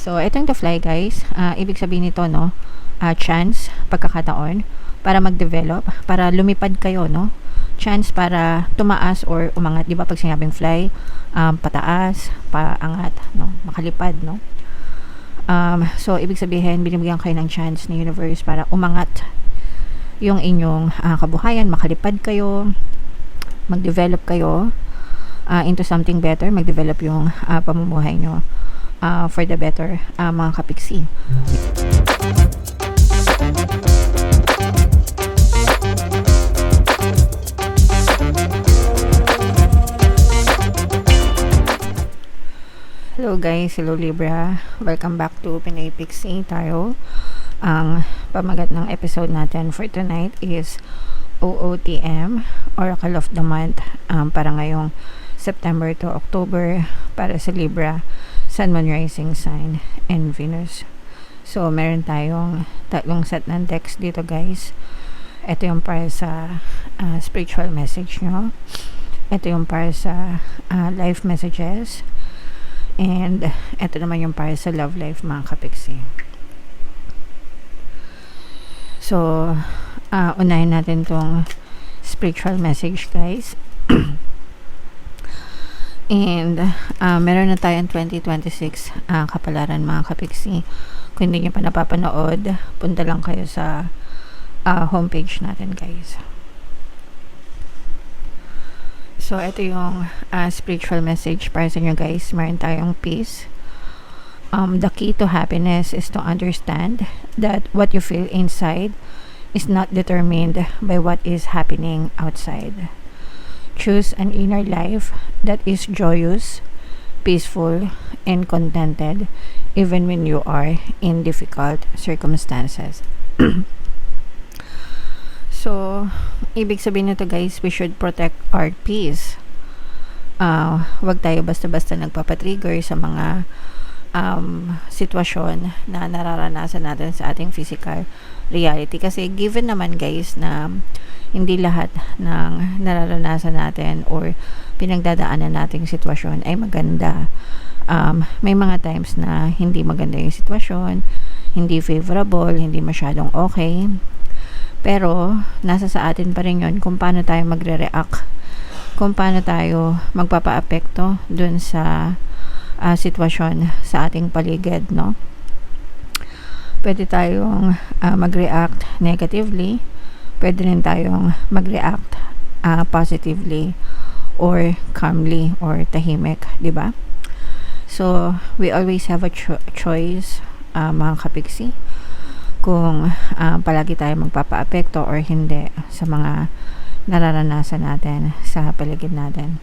So, itong to fly guys, ibig sabihin nito, no, chance, pagkakataon, para mag-develop, para lumipad kayo, no, chance para tumaas or umangat, di ba pag sinabing fly, pataas, paangat, no, makalipad, no. So, ibig sabihin, binibigyan kayo ng chance ni universe para umangat yung inyong kabuhayan, makalipad kayo, mag-develop kayo into something better, mag-develop yung pamumuhay nyo for the better, mga kapiksi. Hello guys, hello Libra, welcome back to Pinoy Pixie Tarot. Ang pamagat ng episode natin for tonight is OOTM, Oracle of the Month, para ngayong September to October para sa Libra, Sun, Moon, Rising Sign, and Venus. So, meron tayong tatlong set ng text dito guys. Ito yung para sa spiritual message nyo. Ito yung para sa life messages. And ito naman yung para sa love life, mga kapiksi. So, unahin natin tong spiritual message guys. And meron na tayong 2026 kapalaran, mga kapiksi. Kung hindi nyo pa napapanood, punta lang kayo sa homepage natin guys. So, ito yung spiritual message para sa inyo guys. Meron tayong peace. The key to happiness is to understand that what you feel inside is not determined by what is happening outside. Choose an inner life that is joyous, peaceful, and contented even when you are in difficult circumstances. So, ibig sabihin nito guys, we should protect our peace. Wag tayo basta-basta nagpapatrigger sa mga sitwasyon na nararanasan natin sa ating physical reality. Kasi given naman guys na hindi lahat ng nararanasan natin or pinagdadaanan nating sitwasyon ay maganda. May mga times na hindi maganda yung sitwasyon, hindi favorable, hindi masyadong okay. Pero, nasa sa atin pa rin yun kung paano tayo magre-react, kung paano tayo magpapa-apekto dun sa sitwasyon sa ating paligid, no? Pwede tayong mag-react negatively, pwede rin tayong mag-react positively or calmly or tahimik, di ba? So, we always have a choice, mga kapiksi, kung palagi tayo magpapa-apekto or hindi sa mga nararanasan natin sa paligid natin.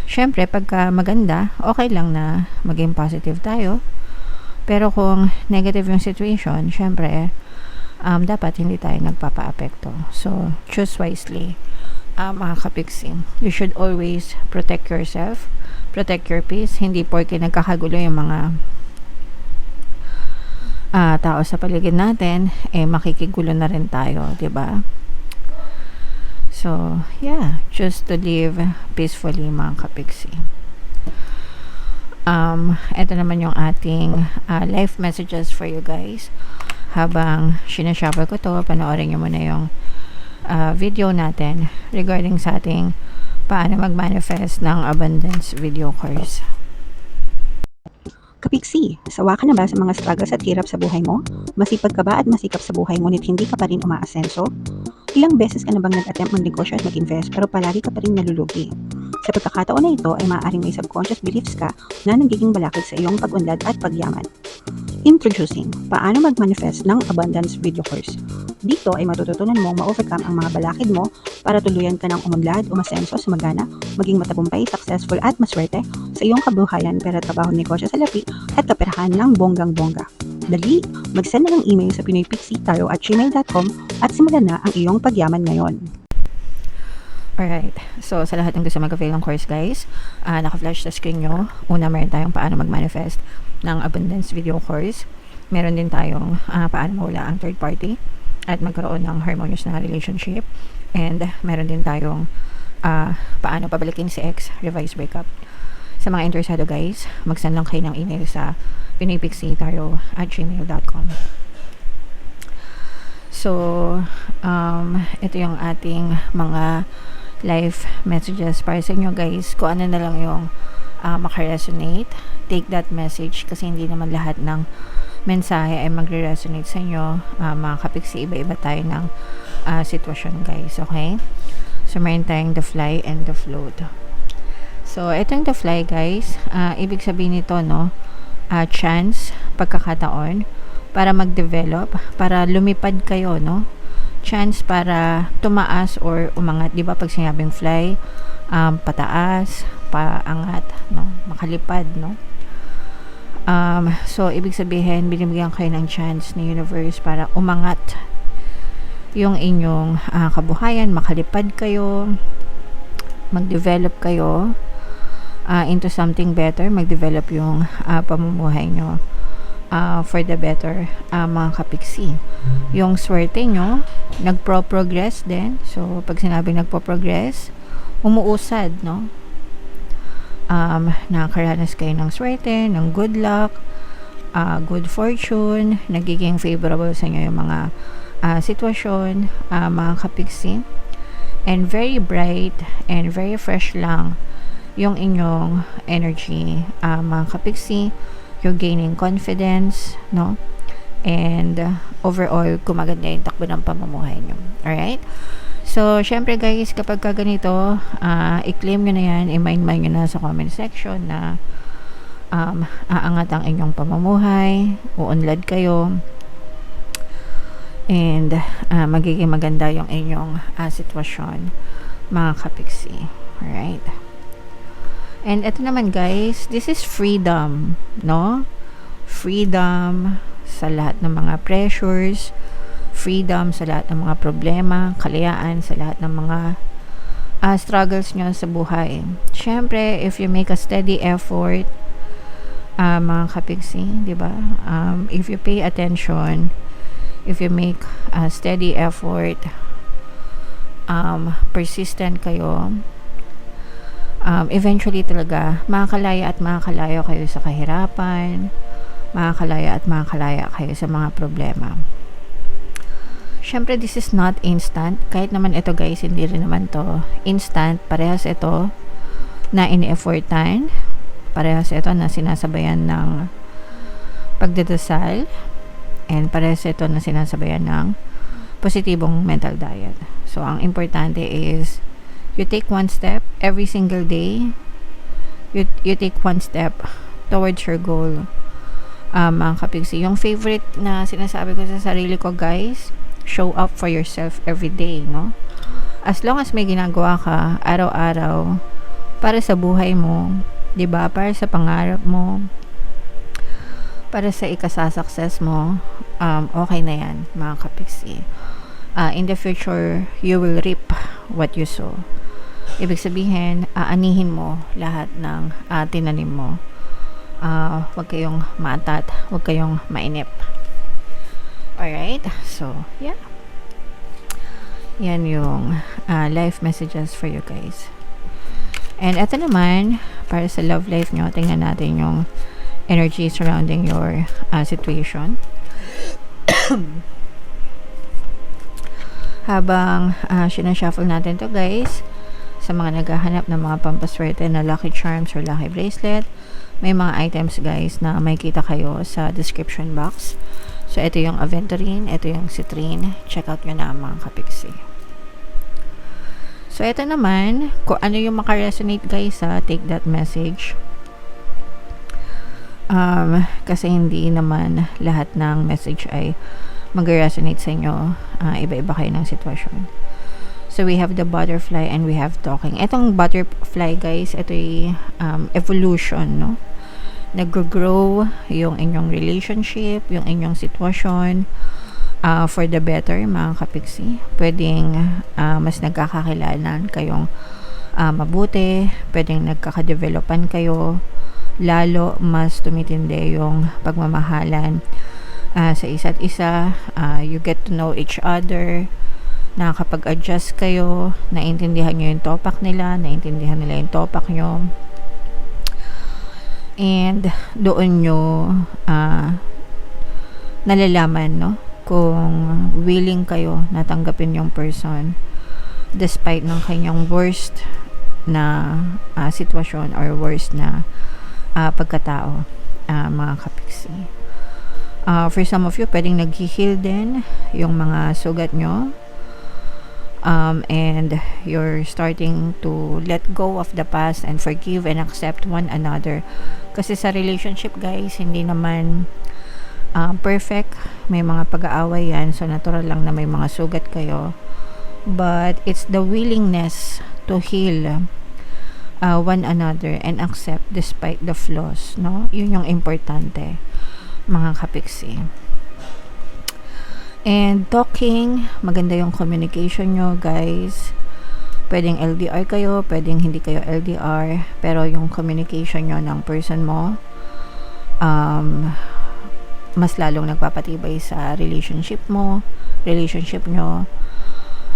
Syempre, pagka maganda, okay lang na maging positive tayo. Pero kung negative yung situation, syempre, dapat hindi tayo nagpapa-apekto. So, choose wisely, mga kapiksi. You should always protect yourself, protect your peace. Hindi porke nagkakagulo yung mga tao sa paligid natin, makikigulo na rin tayo, diba? So, yeah, choose to live peacefully, mga kapiksi. Ito naman yung ating life messages for you guys. Habang sinashuffle ko to, panoorin nyo muna yung video natin regarding sa ating paano mag-manifest ng abundance video course. Kapiksi, sawa ka na ba sa mga struggles at hirap sa buhay mo? Masipag ka ba at masikap sa buhay ngunit hindi ka pa rin umaasenso? Ilang beses ka na bang nag-attempt mag-negosyo at mag-invest pero palagi ka pa rin nalulugi? Sa pagkakataon na ito ay maaaring may subconscious beliefs ka na nagiging balakid sa iyong pag-unlad at pagyaman. Introducing, paano mag-manifest ng abundance video course. Dito ay matututunan mong ma-overcome ang mga balakid mo para tuluyan ka ng umunlad, umasenso, sumagana, maging matagumpay, successful at maswerte sa iyong kabuhayan, pera, trabaho, negosyo, salapi at kaperahan ng bonggang-bongga. Dali, mag-send na ng email sa pinoypixie@gmail.com at simulan na ang iyong pagyaman ngayon. Alright, so sa lahat ng gusto mag-avail ng course guys, naka-flash sa screen nyo. Una, meron tayong paano mag-manifest ng abundance video course. Meron din tayong paano mawala ang third party at magkaroon ng harmonious na relationship. And meron din tayong paano pabalikin si ex, revise breakup. Sa mga interesado guys, mag-send lang kayo ng email sa pinoypixitarot@gmail.com. So, ito yung ating mga live messages para sa inyo guys. Kung ano na lang yung makaresonate, take that message kasi hindi naman lahat ng mensahe ay magre-resonate sa inyo. Mga kapiksi, iba-iba tayo ng sitwasyon guys, okay? So, meron tayong the fly and the float. So, itong the fly guys, ibig sabihin nito, no? Chance, pagkakataon, para mag-develop, para lumipad kayo, no? Chance para tumaas or umangat. Di ba pag sinabing fly, pataas, paangat, no? Makalipad, no? So, ibig sabihin, binibigyan kayo ng chance ni universe para umangat yung inyong kabuhayan, makalipad kayo, mag-develop kayo into something better, mag-develop yung pamumuhay nyo for the better, mga kapiksi. Yung swerte nyo, nagpo-progress din. So, pag sinabing nagpo-progress, umuusad, no? Nakakaranas kayo ng swerte, ng good luck, good fortune, nagiging favorable sa inyo yung mga sitwasyon, mga kapiksi. And very bright and very fresh lang yung inyong energy, mga kapiksi. You're gaining confidence, no? And overall, gumaganda yung takbo ng pamumuhay nyo. Alright? So, syempre guys, kapag ka ganito, i-claim nyo na yan, i-mind nyo na sa comment section na aangat ang inyong pamumuhay, uunlad kayo, and magiging maganda yung inyong sitwasyon, mga kapiksi. Alright? And ito naman guys, this is freedom, no? Freedom sa lahat ng mga pressures, freedom sa lahat ng mga problema, kalayaan sa lahat ng mga struggles nyo sa buhay. Syempre, if you make a steady effort, mga kapiksi, di ba? If you pay attention, if you make a steady effort, persistent kayo, eventually talaga makakalaya at makakalayo kayo sa kahirapan, makakalaya at makakalaya kayo sa mga problema. Syempre, this is not instant. Kahit naman ito guys, hindi rin naman to instant. Parehas ito na in-effortan. Parehas ito na sinasabayan ng pagdadasal. And parehas ito na sinasabayan ng positibong mental diet. So, ang importante is you take one step every single day. You take one step towards your goal. Mga kapiksi, yung favorite na sinasabi ko sa sarili ko guys, show up for yourself every day, no? As long as may ginagawa ka araw-araw para sa buhay mo, 'di ba? Para sa pangarap mo, para sa ikasasucess mo, okay na 'yan, mga kapiksi. In the future, you will reap what you sow. Ibig sabihin, aanihin mo lahat ng tinanim mo. Huwag kayong maatat, huwag kayong mainip. Alright, so yeah, yan yung life messages for you guys. And ito naman, para sa love life nyo, tingnan natin yung energy surrounding your situation. Habang sinashuffle natin to guys, sa mga naghahanap ng mga pampaswerte na lucky charms or lucky bracelet, may mga items guys na may kita kayo sa description box. So, ito yung aventurine, ito yung citrine. Check out nyo na mga kapiksi. So, ito naman, kung ano yung makaresonate guys, take that message. Kasi hindi naman lahat ng message ay mag-resonate sa inyo. Iba-iba kayo ng sitwasyon. So, we have the butterfly and we have talking. Itong butterfly guys, ito yung evolution, no? Nag-grow yung inyong relationship, yung inyong sitwasyon for the better, mga kapiksi. Pwedeng mas nagkakakilalan kayong mabuti, pwedeng nagkakadevelopan kayo, lalo mas tumitindi yung pagmamahalan sa isa't isa. You get to know each other, nakakapag-adjust kayo, naintindihan nyo yung topak nila, naintindihan nila yung topak nyo. And doon nyo nalalaman, no, kung willing kayo na tanggapin yung person despite ng kanyang worst na sitwasyon or worst na pagkatao, mga kapiksi. For some of you, pwedeng nag-heal din yung mga sugat nyo, and you're starting to let go of the past and forgive and accept one another. Kasi sa relationship, guys, hindi naman perfect. May mga pag-aaway yan, so natural lang na may mga sugat kayo, but it's the willingness to heal one another and accept despite the flaws, no? Yun yung importante, mga kapiksi. And talking, maganda yung communication nyo, guys. Pwedeng LDR kayo, pwedeng hindi kayo LDR, pero yung communication nyo ng person mo mas lalong nagpapatibay sa relationship nyo.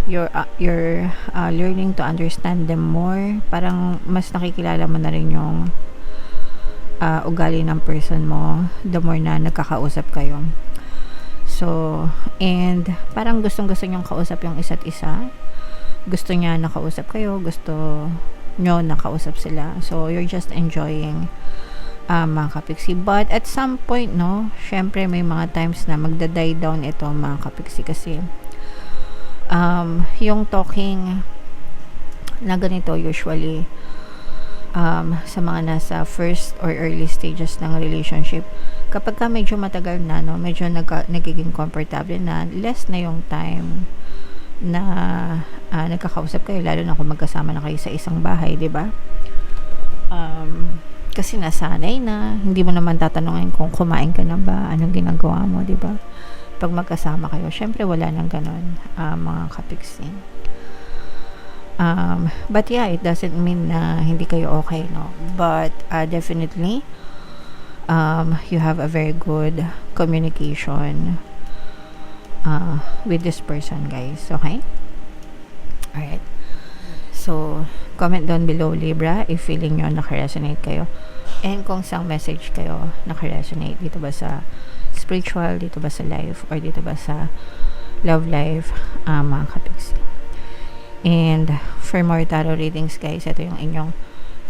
You're learning to understand them more. Parang mas nakikilala mo na rin yung ugali ng person mo the more na nagkakausap kayo. So, and parang gustong-gusto nyong kausap yung isa't isa. Gusto niya nakausap kayo, gusto nyo nakausap sila. So, you're just enjoying mga kapiksi. But at some point, no, syempre may mga times na magda-die down ito, mga kapiksi, kasi yung talking na ganito usually sa mga nasa first or early stages ng relationship, kapag ka medyo matagal na, no, medyo nagiging comfortable na, less na yung time na nagkakausap kayo, lalo na kung magkasama na kayo sa isang bahay, di ba? Kasi nasanay na, hindi mo naman tatanungin kung kumain ka na ba, anong ginagawa mo, di ba? Pag magkasama kayo, syempre wala nang ganon, mga kapiksi. But yeah, it doesn't mean na hindi kayo okay, no? But definitely, you have a very good communication with this person, guys. Okay? Alright. So, comment down below, Libra, if feeling nyo nakaresonate kayo. And kung sang message kayo nakaresonate. Dito ba sa spiritual, dito ba sa life, or dito ba sa love life, mga kapiksi. And for more tarot readings, guys, ito yung inyong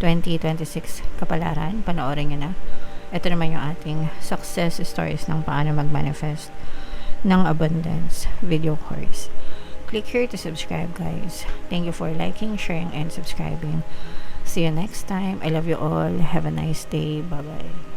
2026 kapalaran. Panoorin nyo na. Ito naman yung ating success stories ng paano mag-manifest ng abundance video course. Click here to subscribe, guys. Thank you for liking, sharing, and subscribing. See you next time. I love you all. Have a nice day. Bye-bye.